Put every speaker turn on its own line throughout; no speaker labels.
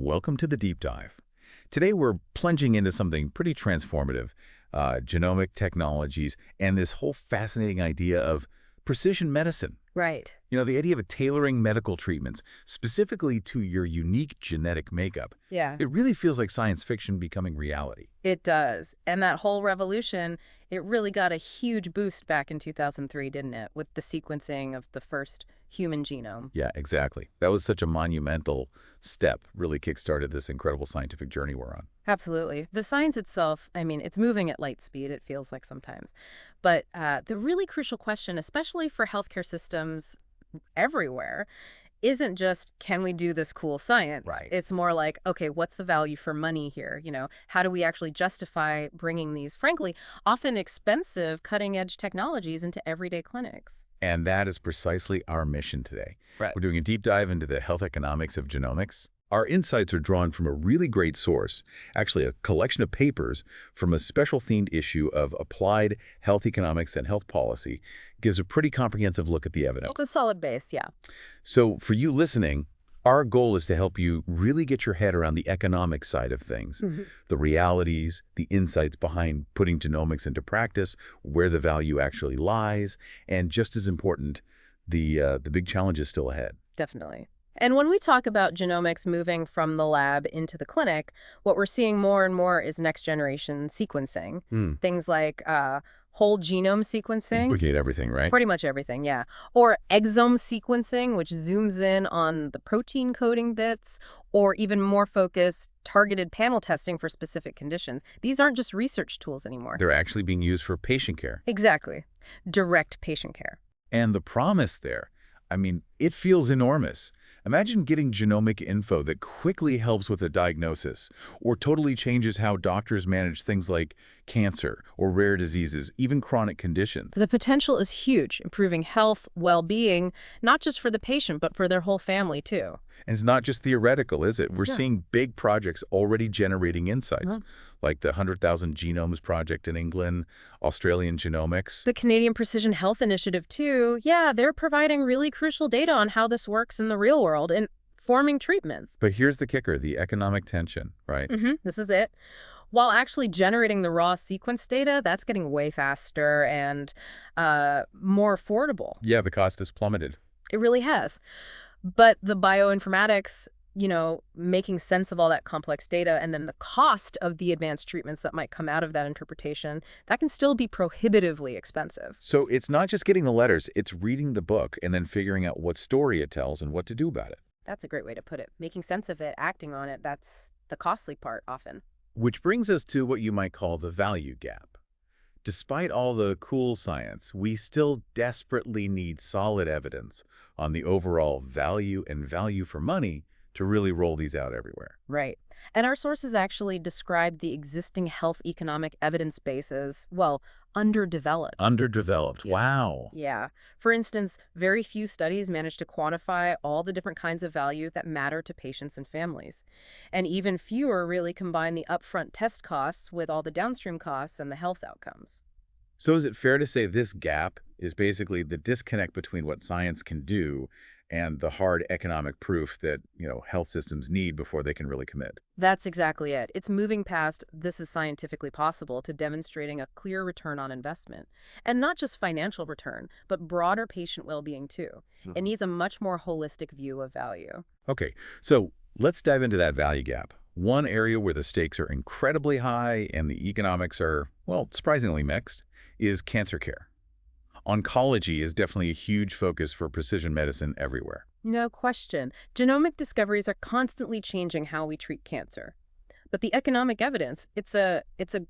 Welcome to the Deep Dive. Today we're plunging into something pretty transformative, genomic technologies and this whole fascinating idea of precision medicine.
Right.
The idea of tailoring medical treatments specifically to your unique genetic makeup.
Yeah,
It really feels like science fiction becoming reality.
it does. And that whole revolution, it really got a huge boost back in 2003, didn't it? With the sequencing of the first human genome.
Yeah, exactly. That was such a monumental step, really kickstarted this incredible scientific journey we're on.
Absolutely. The science itself, I mean, it's moving at light speed, it feels like sometimes. But the really crucial question, especially for healthcare systems everywhere, isn't just, can we do this cool science?
Right.
It's more like, okay, what's the value for money here? How do we actually justify bringing these, frankly, often expensive cutting-edge technologies into everyday clinics?
And that is precisely our mission today.
Right.
We're doing a deep dive into the health economics of genomics. Our insights are drawn from a really great source, actually a collection of papers from a special themed issue of Applied Health Economics and Health Policy. Gives a pretty comprehensive look at the evidence.
It's a solid base, yeah.
So for you listening, our goal is to help you really get your head around the economic side of things, the realities, the insights behind putting genomics into practice, where the value actually lies, and just as important, the big challenges still ahead.
Definitely. And when we talk about genomics moving from the lab into the clinic, what we're seeing more and more is next-generation sequencing. Things like whole genome sequencing.
Looking at everything, right?
Pretty much everything, yeah. Or exome sequencing, which zooms in on the protein coding bits, or even more focused, targeted panel testing for specific conditions. These aren't just research tools anymore.
They're actually being used for patient care.
Exactly. Direct patient care.
And the promise there, I mean, it feels enormous. Imagine getting genomic info that quickly helps with a diagnosis or totally changes how doctors manage things like cancer or rare diseases, even chronic conditions.
The potential is huge, improving health, well-being, not just for the patient, but for their whole family, too.
And it's not just theoretical, is it? We're
Yeah.
seeing big projects already generating insights, like the 100,000 Genomes Project in England, Australian Genomics.
The Canadian Precision Health Initiative, too, yeah, they're providing really crucial data on how this works in the real world and forming treatments.
But here's the kicker, the economic tension, right?
This is it. While actually generating the raw sequence data, that's getting way faster and more affordable.
Yeah, the cost has plummeted.
It really has. But the bioinformatics, making sense of all that complex data and then the cost of the advanced treatments that might come out of that interpretation, that can still be prohibitively expensive.
So it's not just getting the letters, it's reading the book and then figuring out what story it tells and what to do about it.
That's a great way to put it. Making sense of it, acting on it, that's the costly part often.
Which brings us to what you might call the value gap. Despite all the cool science, we still desperately need solid evidence on the overall value and value for money to really roll these out everywhere.
Right. And our sources actually describe the existing health economic evidence base as, well, underdeveloped.
Underdeveloped.
Yeah.
Wow.
Yeah. For instance, very few studies manage to quantify all the different kinds of value that matter to patients and families. And even fewer really combine the upfront test costs with all the downstream costs and the health outcomes.
So is it fair to say this gap is basically the disconnect between what science can do and the hard economic proof that, health systems need before they can really commit?
That's exactly it. It's moving past this is scientifically possible to demonstrating a clear return on investment. And not just financial return, but broader patient well-being too. It needs a much more holistic view of value.
Okay, so let's dive into that value gap. One area where the stakes are incredibly high and the economics are, well, surprisingly mixed, is cancer care. Oncology is definitely a huge focus for precision medicine everywhere.
No question. Genomic discoveries are constantly changing how we treat cancer. But the economic evidence, it's a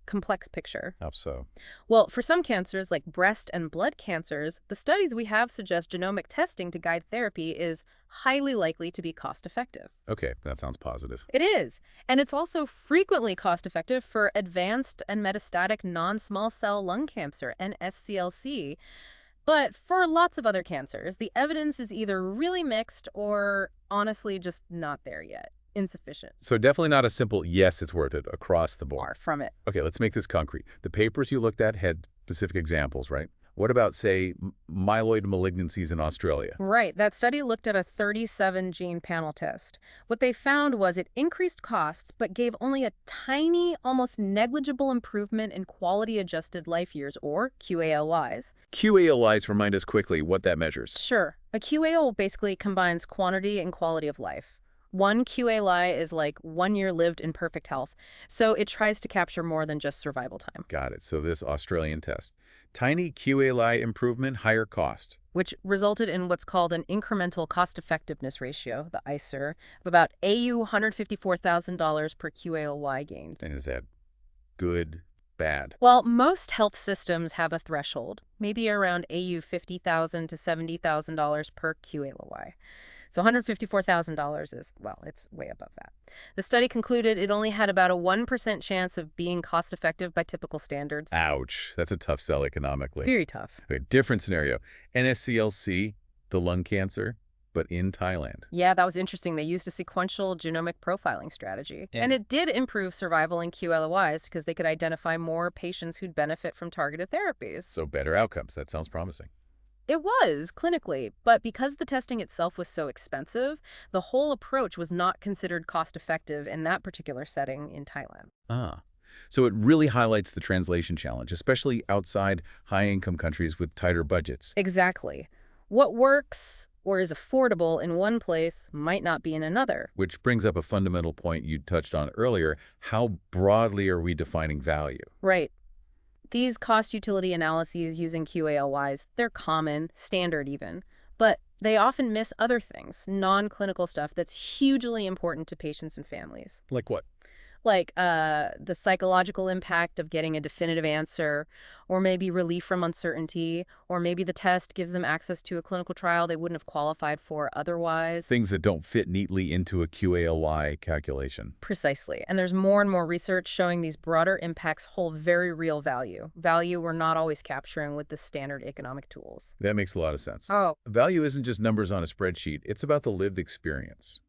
complex picture.
How so?
Well, for some cancers like breast and blood cancers, the studies we have suggest genomic testing to guide therapy is highly likely to be cost-effective.
Okay, that sounds positive.
It is. And it's also frequently cost-effective for advanced and metastatic non-small cell lung cancer, NSCLC. But for lots of other cancers, the evidence is either really mixed or honestly just not there yet. Insufficient.
So definitely not a simple, yes, it's worth it across the board.
Far from it.
Okay, let's make this concrete. The papers you looked at had specific examples, right? What about, say, myeloid malignancies in Australia?
Right. That study looked at a 37-gene panel test. What they found was it increased costs, but gave only a tiny, almost negligible improvement in quality-adjusted life years, or QALYs.
QALIs, remind us quickly what that measures.
Sure. A QAL basically combines quantity and quality of life. One QALY is like 1 year lived in perfect health, so it tries to capture more than just survival time,
Got it. So this Australian test. Tiny QALI improvement, higher cost.
which resulted in what's called an incremental cost-effectiveness ratio, the ICER, of about AU $154,000 per QALY gained.
And is that good, bad?
Well, most health systems have a threshold, maybe around AU $50,000 to $70,000 per QALY. So $154,000 is, well, it's way above that. The study concluded it only had about a 1% chance of being cost-effective by typical standards.
Ouch. That's a tough sell economically.
Very tough.
Okay, different scenario. NSCLC, the lung cancer, but in Thailand.
Yeah, that was interesting. They used a sequential genomic profiling strategy.
Yeah.
And it did improve survival in QLOIs because they could identify more patients who'd benefit from targeted therapies.
So better outcomes. That sounds promising.
It was, clinically, but because the testing itself was so expensive, the whole approach was not considered cost-effective in that particular setting in Thailand.
Ah. So it really highlights the translation challenge, especially outside high-income countries with tighter budgets.
Exactly. What works or is affordable in one place might not be in another.
Which brings up a fundamental point you touched on earlier. How broadly are we defining value?
Right. These cost-utility analyses using QALYs, they're common, standard even, but they often miss other things, non-clinical stuff that's hugely important to patients and families.
Like what?
Like the psychological impact of getting a definitive answer, or maybe relief from uncertainty, or maybe the test gives them access to a clinical trial they wouldn't have qualified for otherwise.
Things that don't fit neatly into a QALY calculation.
Precisely. And there's more and more research showing these broader impacts hold very real value. Value we're not always capturing with the standard economic tools.
That makes a lot of sense.
Oh.
Value isn't just numbers on a spreadsheet. It's about the lived experience.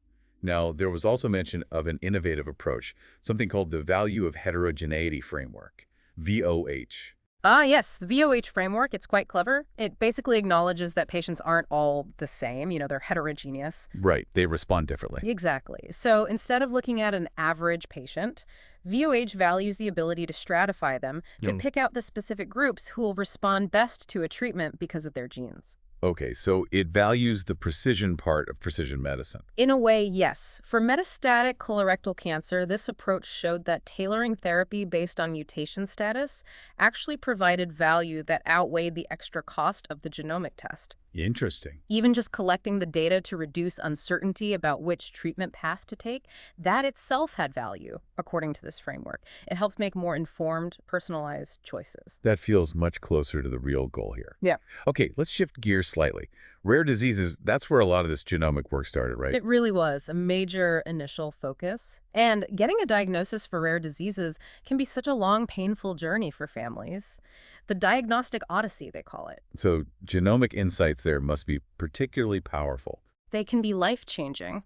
Now, there was also mention of an innovative approach, something called the Value of Heterogeneity Framework, VOH.
Ah, yes, the VOH framework, it's quite clever. It basically acknowledges that patients aren't all the same, they're heterogeneous.
Right, they respond differently.
Exactly. So instead of looking at an average patient, VOH values the ability to stratify them to pick out the specific groups who will respond best to a treatment because of their genes.
Okay, so it values the precision part of precision medicine.
In a way, yes. For metastatic colorectal cancer, this approach showed that tailoring therapy based on mutation status actually provided value that outweighed the extra cost of the genomic test.
Interesting.
Even just collecting the data to reduce uncertainty about which treatment path to take, that itself had value, according to this framework. It helps make more informed, personalized choices.
That feels much closer to the real goal here.
Yeah.
Okay, let's shift gears slightly. Rare diseases, that's where a lot of this genomic work started, right?
It really was a major initial focus. And getting a diagnosis for rare diseases can be such a long, painful journey for families. The diagnostic odyssey, they call it.
So genomic insights there must be particularly powerful.
They can be life-changing.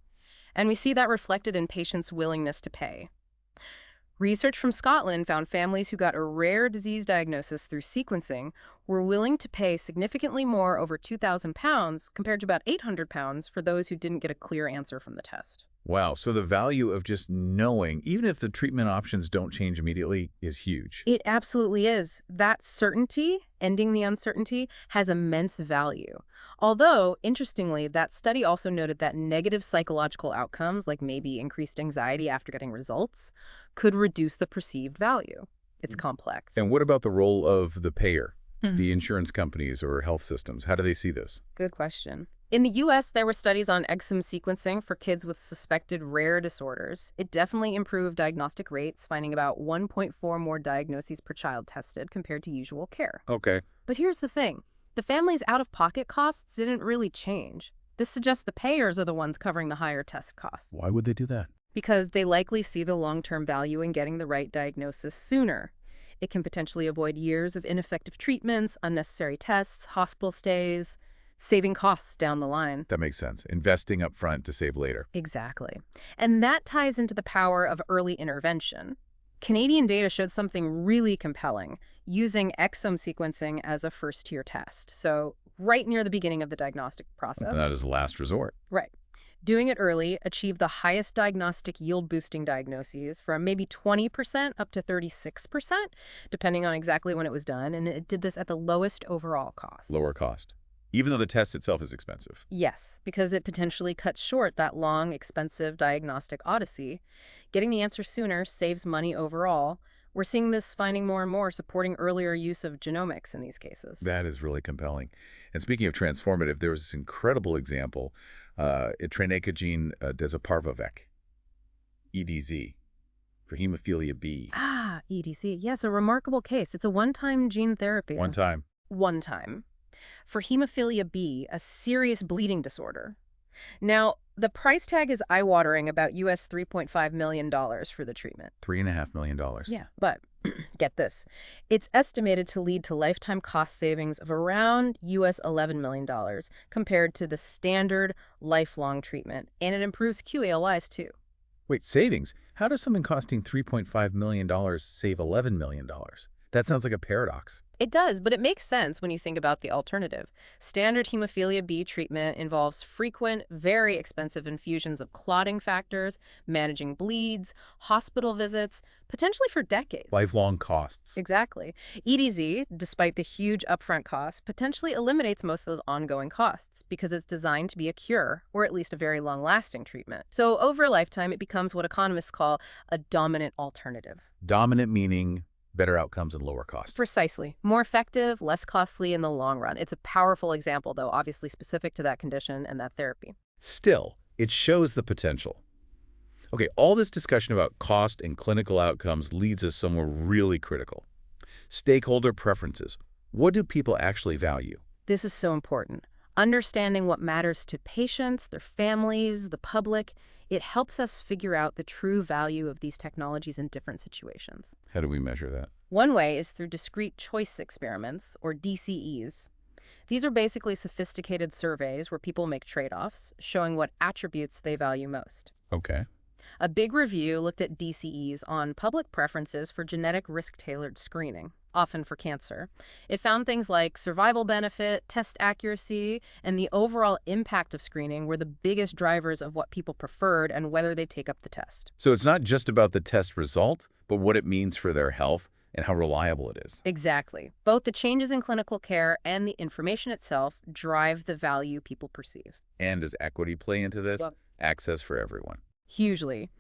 And we see that reflected in patients' willingness to pay. Research from Scotland found families who got a rare disease diagnosis through sequencing were willing to pay significantly more, over £2,000, compared to about £800 for those who didn't get a clear answer from the test.
Wow, so the value of just knowing, even if the treatment options don't change immediately, is huge.
It absolutely is. That certainty, ending the uncertainty, has immense value. Although, interestingly, that study also noted that negative psychological outcomes, like maybe increased anxiety after getting results, could reduce the perceived value. It's complex.
And what about the role of the payer, the insurance companies or health systems? How do they see this?
Good question. In the U.S., there were studies on exome sequencing for kids with suspected rare disorders. It definitely improved diagnostic rates, finding about 1.4 more diagnoses per child tested compared to usual care.
Okay.
But here's the thing. The family's out-of-pocket costs didn't really change. This suggests the payers are the ones covering the higher test costs.
Why would they do that?
Because they likely see the long-term value in getting the right diagnosis sooner. It can potentially avoid years of ineffective treatments, unnecessary tests, hospital stays, saving costs down the line.
That makes sense. Investing up front to save later.
Exactly. And that ties into the power of early intervention. Canadian data showed something really compelling, using exome sequencing as a first-tier test. So right near the beginning of the diagnostic process.
That is last resort.
Right. Doing it early achieved the highest diagnostic yield-boosting diagnoses from maybe 20% up to 36%, depending on exactly when it was done, and it did this at the lowest overall cost.
Lower cost. Even though the test itself is expensive.
Yes, because it potentially cuts short that long, expensive diagnostic odyssey. Getting the answer sooner saves money overall. We're seeing this finding more and more supporting earlier use of genomics in these cases.
That is really compelling. And speaking of transformative, there was this incredible example, etranacogene dezaparvovec, EDZ, for hemophilia B.
Ah, EDC. Yes, a remarkable case. It's a one-time gene therapy.
One time.
One time. For hemophilia B, a serious bleeding disorder. Now, the price tag is eye-watering, about US $3.5 million for the treatment.
$3.5 million.
Yeah, but get this. It's estimated to lead to lifetime cost savings of around US $11 million compared to the standard lifelong treatment, and it improves QALYs too.
Wait, savings? How does something costing $3.5 million save $11 million? That sounds like a paradox.
It does, but it makes sense when you think about the alternative. Standard hemophilia B treatment involves frequent, very expensive infusions of clotting factors, managing bleeds, hospital visits, potentially for decades.
Lifelong costs.
Exactly. EDZ, despite the huge upfront costs, potentially eliminates most of those ongoing costs because it's designed to be a cure, or at least a very long-lasting treatment. So over a lifetime, it becomes what economists call a dominant alternative.
Dominant meaning better outcomes and lower costs.
Precisely. More effective, less costly in the long run. It's a powerful example, though, obviously specific to that condition and that therapy.
Still, it shows the potential. Okay, all this discussion about cost and clinical outcomes leads us somewhere really critical. Stakeholder preferences. What do people actually value?
This is so important. Understanding what matters to patients, their families, the public, it helps us figure out the true value of these technologies in different situations.
How do we measure that?
One way is through discrete choice experiments, or DCEs. These are basically sophisticated surveys where people make trade-offs, showing what attributes they value most.
Okay.
A big review looked at DCEs on public preferences for genetic risk-tailored screening, often for cancer. It found things like survival benefit, test accuracy, and the overall impact of screening were the biggest drivers of what people preferred and whether they take up the test.
So it's not just about the test result, but what it means for their health and how reliable it is.
Exactly. Both the changes in clinical care and the information itself drive the value people perceive.
And does equity play into this?
Yep.
Access for everyone.
Hugely.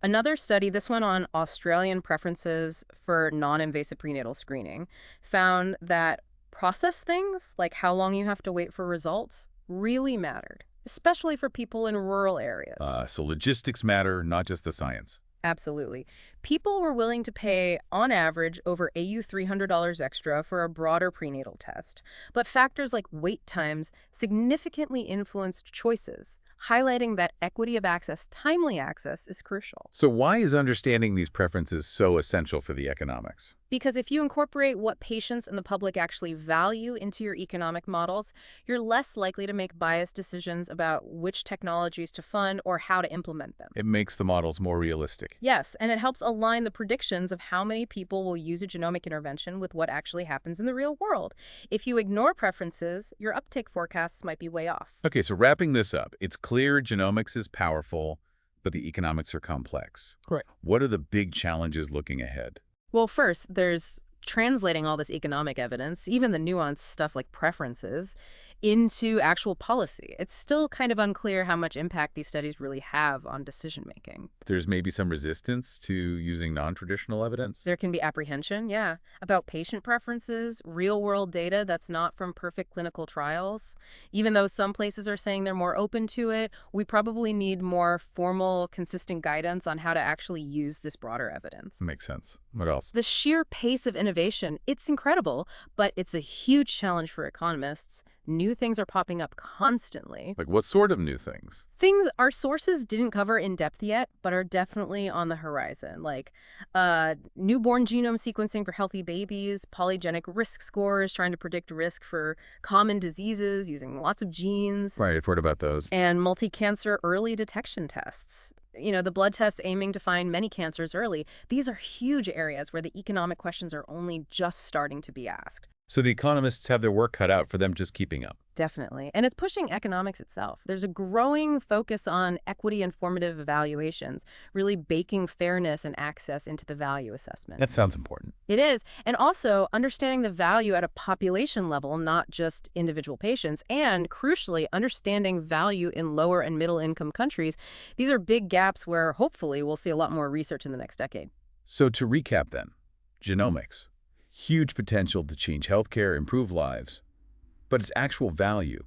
Another study, this one on Australian preferences for non-invasive prenatal screening, found that process things, like how long you have to wait for results, really mattered, especially for people in rural areas.
So logistics matter, not just the science.
Absolutely. People were willing to pay, on average, over AU $300 extra for a broader prenatal test. But factors like wait times significantly influenced choices, highlighting that equity of access, timely access, is crucial.
So why is understanding these preferences so essential for the economics?
Because if you incorporate what patients and the public actually value into your economic models, you're less likely to make biased decisions about which technologies to fund or how to implement them.
It makes the models more realistic.
Yes, and it helps align the predictions of how many people will use a genomic intervention with what actually happens in the real world. If you ignore preferences, your uptake forecasts might be way off.
Okay, so wrapping this up, it's clear genomics is powerful, but the economics are complex.
Right.
What are the big challenges looking ahead?
Well, first, there's translating all this economic evidence, even the nuanced stuff like preferences, into actual policy. It's still kind of unclear how much impact these studies really have on decision-making.
There's maybe some resistance to using non-traditional evidence?
There can be apprehension, yeah, about patient preferences, real-world data that's not from perfect clinical trials. Even though some places are saying they're more open to it, we probably need more formal, consistent guidance on how to actually use this broader evidence.
Makes sense. What else?
The sheer pace of innovation, it's incredible, but it's a huge challenge for economists. New things are popping up constantly.
Like what sort of new things?
Things our sources didn't cover in depth yet, but are definitely on the horizon, like newborn genome sequencing for healthy babies, polygenic risk scores, trying to predict risk for common diseases using lots of genes.
Right, I've heard about those.
And multi-cancer early detection tests. The blood tests aiming to find many cancers early. These are huge areas where the economic questions are only just starting to be asked.
So the economists have their work cut out for them just keeping up.
Definitely. And it's pushing economics itself. There's a growing focus on equity-informative evaluations, really baking fairness and access into the value assessment.
That sounds important.
It is. And also understanding the value at a population level, not just individual patients, and crucially, understanding value in lower and middle income countries. These are big gaps where hopefully we'll see a lot more research in the next decade.
So to recap then, genomics. Huge potential to change healthcare, improve lives. But its actual value,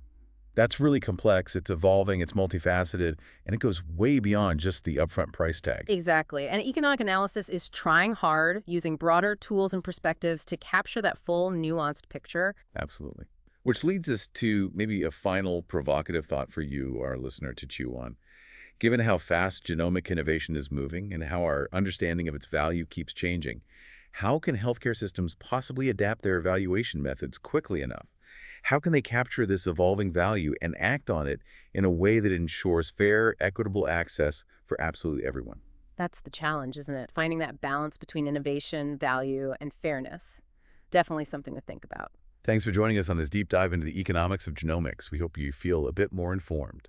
that's really complex, it's evolving, it's multifaceted, and it goes way beyond just the upfront price tag.
Exactly. And economic analysis is trying hard, using broader tools and perspectives to capture that full, nuanced picture.
Absolutely. Which leads us to maybe a final provocative thought for you, our listener, to chew on. Given how fast genomic innovation is moving and how our understanding of its value keeps changing, how can healthcare systems possibly adapt their evaluation methods quickly enough? How can they capture this evolving value and act on it in a way that ensures fair, equitable access for absolutely everyone?
That's the challenge, isn't it? Finding that balance between innovation, value, and fairness. Definitely something to think about.
Thanks for joining us on this deep dive into the economics of genomics. We hope you feel a bit more informed.